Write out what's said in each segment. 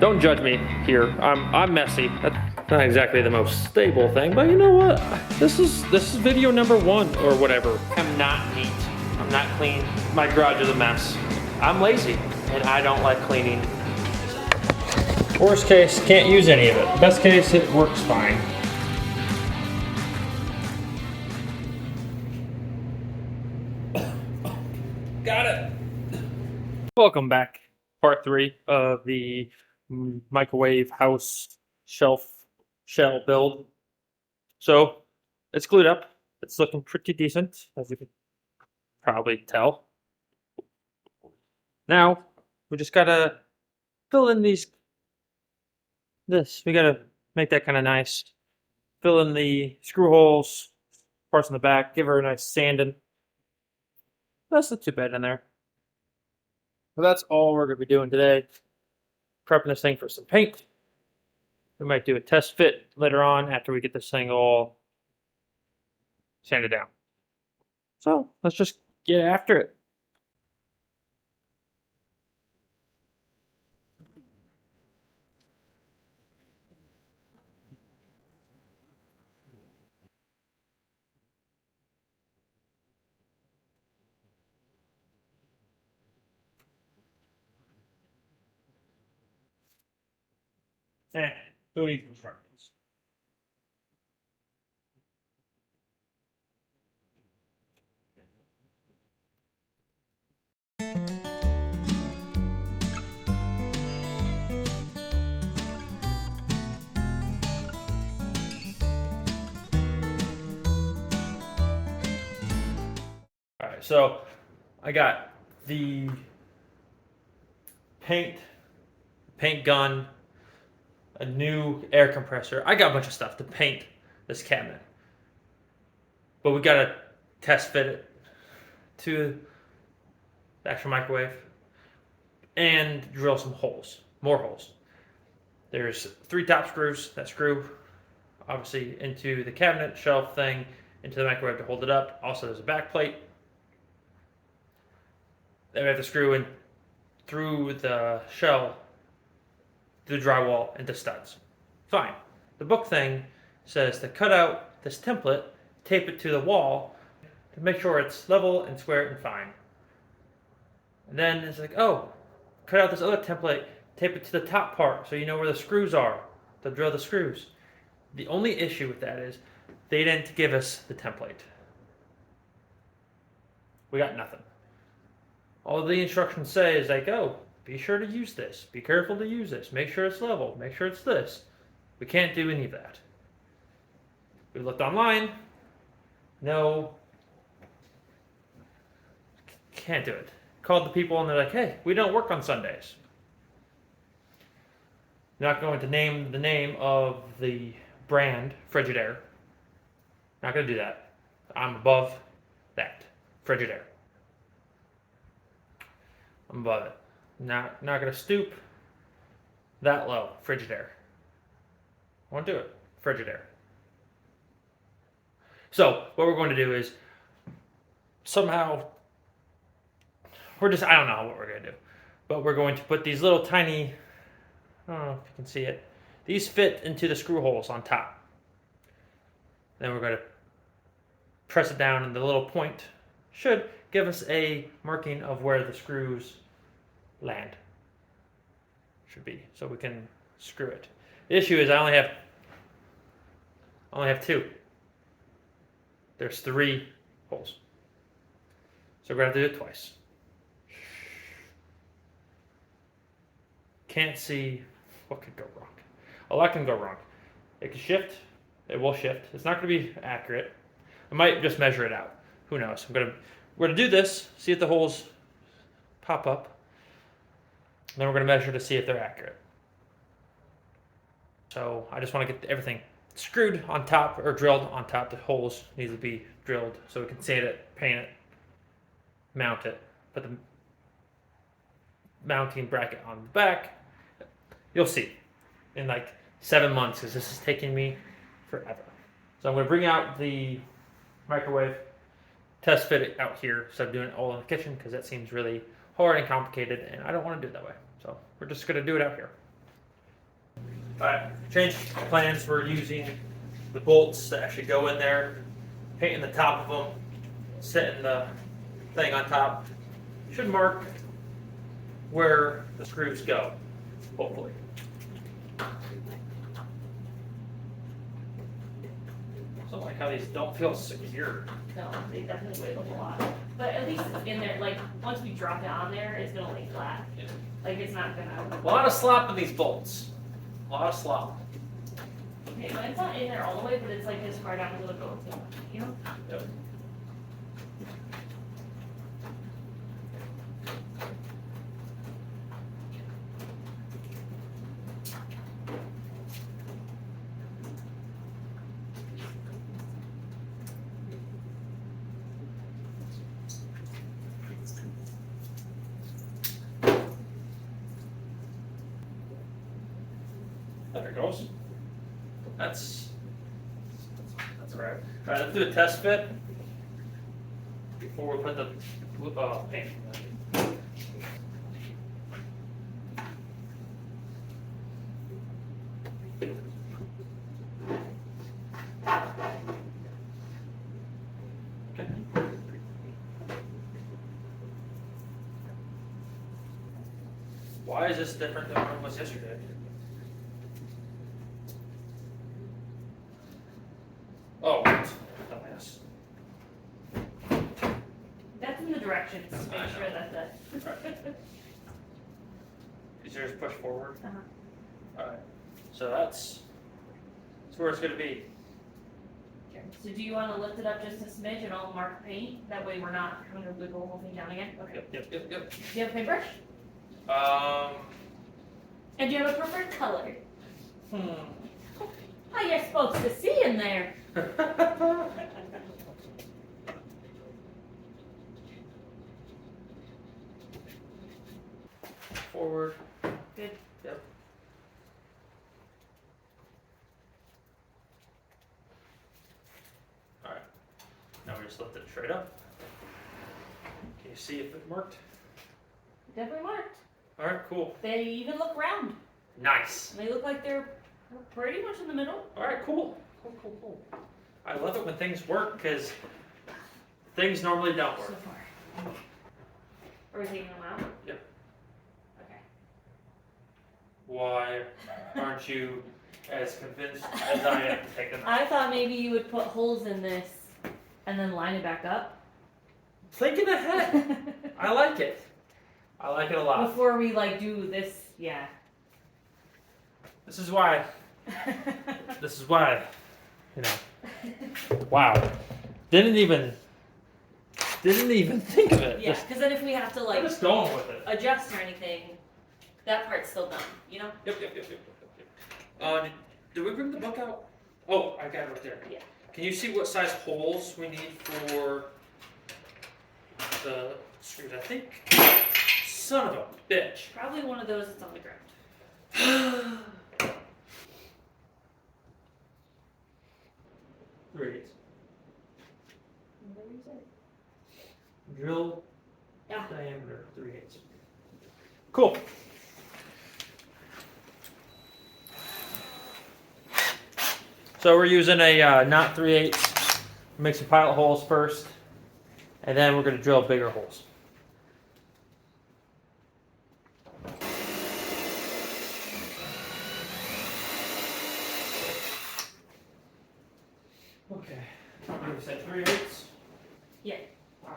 Don't judge me here. I'm messy. That's not exactly the most stable thing, but you know what? This is video number 1 or whatever. I'm not neat. I'm not clean. My garage is a mess. I'm lazy and I don't like cleaning. Worst case, can't use any of it. Best case, it works fine. Got it. Welcome back. Part 3 of the microwave house shell build. So it's glued up. It's looking pretty decent, as you can probably tell. Now we just gotta fill in we gotta make that kind of nice. Fill in the screw holes, parts in the back, give her a nice sanding. That's not too bad in there. But that's all we're gonna be doing today. Prepping this thing for some paint. We might do a test fit later on after we get this thing all sanded down. So let's just get after it. Who needs instructions? Alright, so I got the paint gun, a new air compressor. I got a bunch of stuff to paint this cabinet. But we gotta test fit it to the actual microwave and drill some holes, more holes. There's 3 top screws that screw obviously into the cabinet shelf thing, into the microwave to hold it up. Also there's a back plate. Then we have to screw in through the shell, through the drywall, into studs. Fine. The book thing says to cut out this template, tape it to the wall to make sure it's level and square and fine. And then it's like, oh, cut out this other template, tape it to the top part so you know where the screws are to drill the screws. The only issue with that is they didn't give us the template. We got nothing. All the instructions say is like, oh, be sure to use this. Be careful to use this. Make sure it's level. Make sure it's this. We can't do any of that. We looked online. No. Can't do it. Called the people and they're like, hey, we don't work on Sundays. Not going to name the name of the brand, Frigidaire. Not going to do that. I'm above that. Frigidaire. I'm above it. Not going to stoop that low. Frigidaire. I won't do it. Frigidaire. So what we're going to do is somehow I don't know what we're going to do, but we're going to put these little tiny, I don't know if you can see it. These fit into the screw holes on top. Then we're going to press it down and the little point should give us a marking of where the screws land. Should be, so we can screw it. The issue is I only have 2. There's 3 holes. So we're going to have to do it twice. Can't see what could go wrong. A lot can go wrong. It can shift. It will shift. It's not going to be accurate. I might just measure it out. Who knows? We're going to do this, see if the holes pop up. And then we're going to measure to see if they're accurate. So I just want to get everything screwed on top or drilled on top. The holes need to be drilled so we can sand it, paint it, mount it, put the mounting bracket on the back. You'll see in like 7 months because this is taking me forever. So I'm going to bring out the microwave, test fit it out here instead of doing it all in the kitchen because that seems really hard and complicated and I don't want to do it that way. So we're just going to do it out here. Alright, change plans. We're using the bolts that actually go in there, painting the top of them, setting the thing on top. Should mark where the screws go, hopefully. So I like how these don't feel secure. No, they definitely weigh a lot. But at least it's in there, like, once we drop it on there, it's gonna lay flat. Yeah. Like, it's not gonna. A lot of slop in these bolts. A lot of slop. Okay, mine's not in there all the way, but it's like as far down as it'll go, you know? Yep. There it goes. That's all right. All right, let's do a test fit before we put the paint. Okay. Why is this different than what it was yesterday? Oh, dumbass. That's in the directions, make sure that the. Is yours push forward? Uh-huh. Alright, so that's where it's gonna be. Okay. So do you wanna lift it up just a smidge and I'll mark paint? That way we're not having to wiggle the whole thing down again? Okay. Yep. Do you have a paintbrush? And do you have a preferred color? How you're supposed to see in there? Forward. Good. Yep. Alright. Now we just lift it straight up. Can you see if it worked? Definitely marked. Alright, cool. They even look round. Nice. They look like they're pretty much in the middle. Alright, cool. Cool. I love it when things work because things normally don't So work. far. Are we taking them out? Yep. Okay. Why aren't you as convinced as I am to take them out? I thought maybe you would put holes in this and then line it back up. Thinking ahead. I like it. I like it a lot. Before we like do this, yeah. This is why, you know. Wow. Didn't even think of it. Yeah, because then if we have to I'm like just going with it. adjust or anything, that part's still done, you know? Yep. Did we bring the book out? Oh, I got it right there. Yeah. Can you see what size holes we need for the screws? I think. Son of a bitch. Probably one of those that's on the ground. 3/8. Drill Yeah. diameter 3/8. Cool. So we're using a not 3/8. Make some pilot holes first, and then we're going to drill bigger holes. Okay. You said 3/8.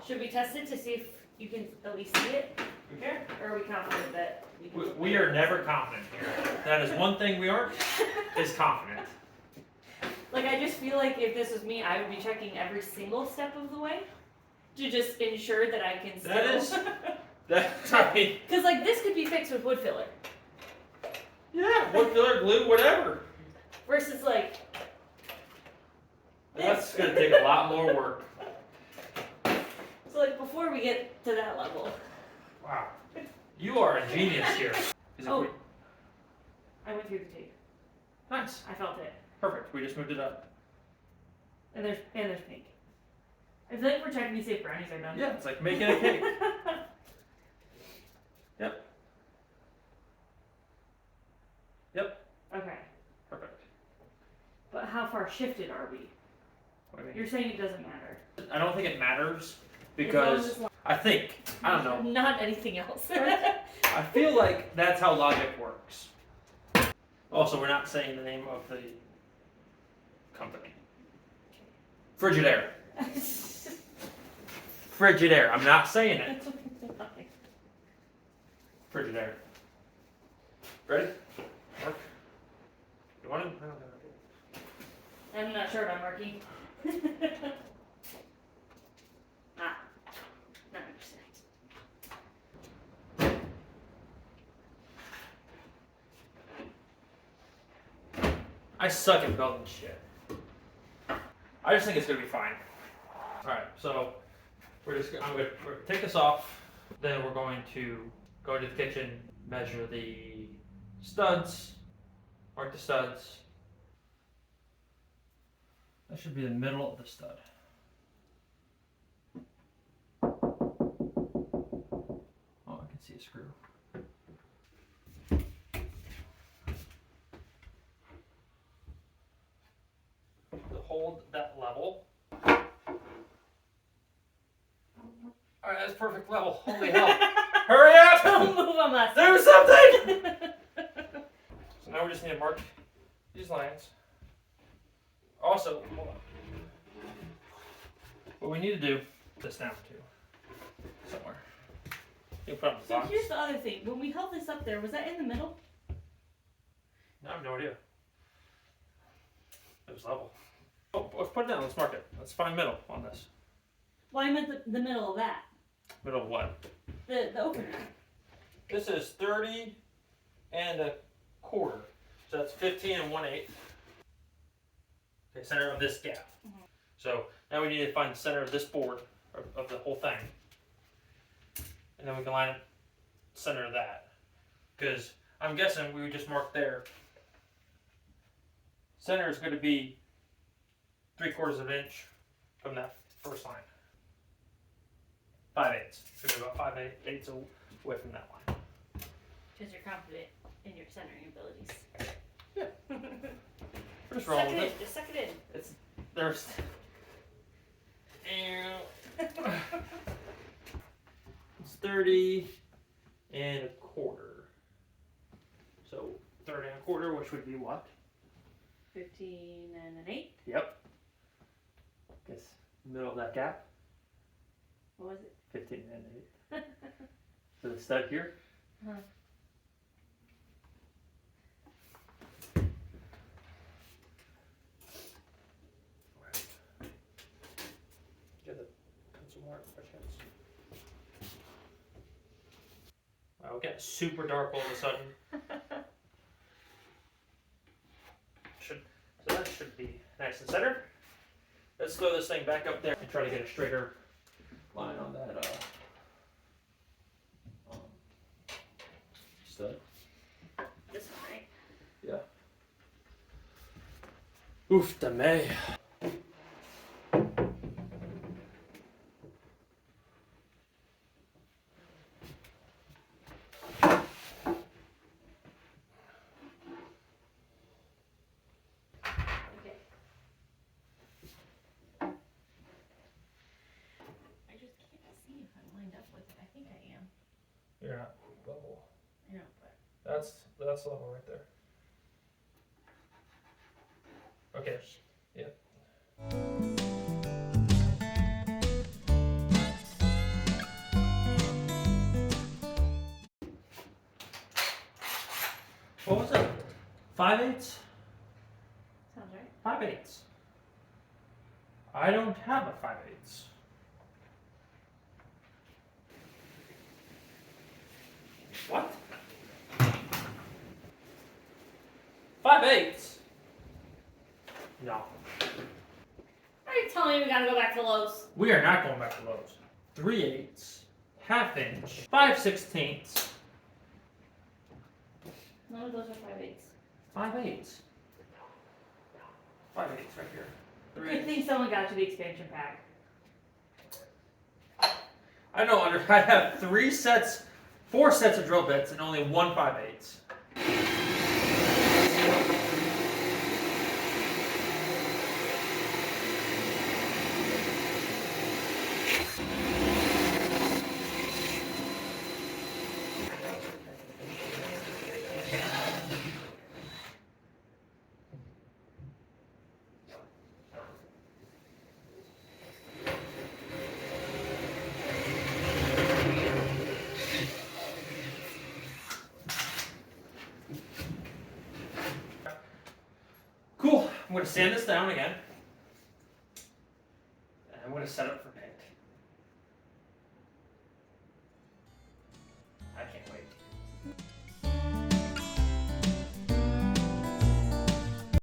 Should we test it to see if you can at least see it? Okay. Or are we confident that we can? We are never confident here. That is one thing we aren't, is confident. Like, I just feel like if this was me, I would be checking every single step of the way to just ensure that I can still. That is- That's right. Because, like, this could be fixed with wood filler Yeah, wood filler, glue, whatever. versus, like, That's going to take a lot more work. so, like, before we get to that level. Wow. You are a genius here. Oh. I went through the tape. Nice. I felt it. Perfect. We just moved it up. And there's pink. I feel like we're checking to see if brownies are done. Yeah, it's like making a cake. Yep. Okay. how far shifted are we? What do you mean? You're saying it doesn't matter. I don't think it matters As long as because it's I think, I don't know, Not anything else. I feel like that's how logic works. Also, we're not saying the name of the company. Frigidaire. Frigidaire. I'm not saying it. Frigidaire. Ready? Mark? You want it? I don't know. I'm not sure about marking. Ah, not understand. I suck at building shit. I just think it's gonna be fine. Alright, so we're gonna take this off, then we're going to go into the kitchen, measure the studs, mark the studs. That should be the middle of the stud. Oh, I can see a screw. To hold that level. Alright, that's perfect level. Holy hell. Hurry up! Don't move on that Do side. something! So now we just need to mark these lines. Also, hold on. What we need to do this down too. Somewhere. You can put it on the So box. here's the other thing. When we held this up there, was that in the middle? No, I have no idea. It was level. Oh, let's put it down. Let's mark it. Let's find middle on this. Well, I meant the middle of that. Middle of what? The opener. This is 30 and a quarter. So that's 15 and 1/8. Okay, center of this gap. Mhm. So now we need to find the center of this board, of the whole thing. And then we can line up center of that. Because I'm guessing we would just mark there. Center is going to be 3/4 of an inch from that first line. 5/8. So we're about 5/8 away from that line. Because you're confident in your centering abilities. Yeah. We're just rolling Suck with it it. in. Just suck it in. There's. It's 30 and a quarter. So 30 and a quarter, which would be what? 15 and an 8. Yep. Guess middle of that gap. What was it? 15 and 8. So the stud here. Huh. Get the pencil mark by chance. Wow, we're getting super dark all of a sudden. So that should be nice and center. Let's throw this thing back up there and try to get a straighter line on that stud. This one, right? Yeah. Oof, the may. Okay. I just can't see if I'm lined up with it. I think I am. You're not level. I know, but That's level right there. Okay. Yeah. What was it? 5/8? sounds right. 5/8. I don't have a 5/8. What? 5/8? No. Are you telling me we gotta go back to Lowe's? We are not going back to Lowe's. 3/8, 1/2 inch, 5/16, None of those are 5/8. 5/8. 5/8 right here. Good thing someone got you the expansion pack. I know, I have 4 sets of drill bits and only one 5/8. I'm going to sand this down again. And I'm going to set it for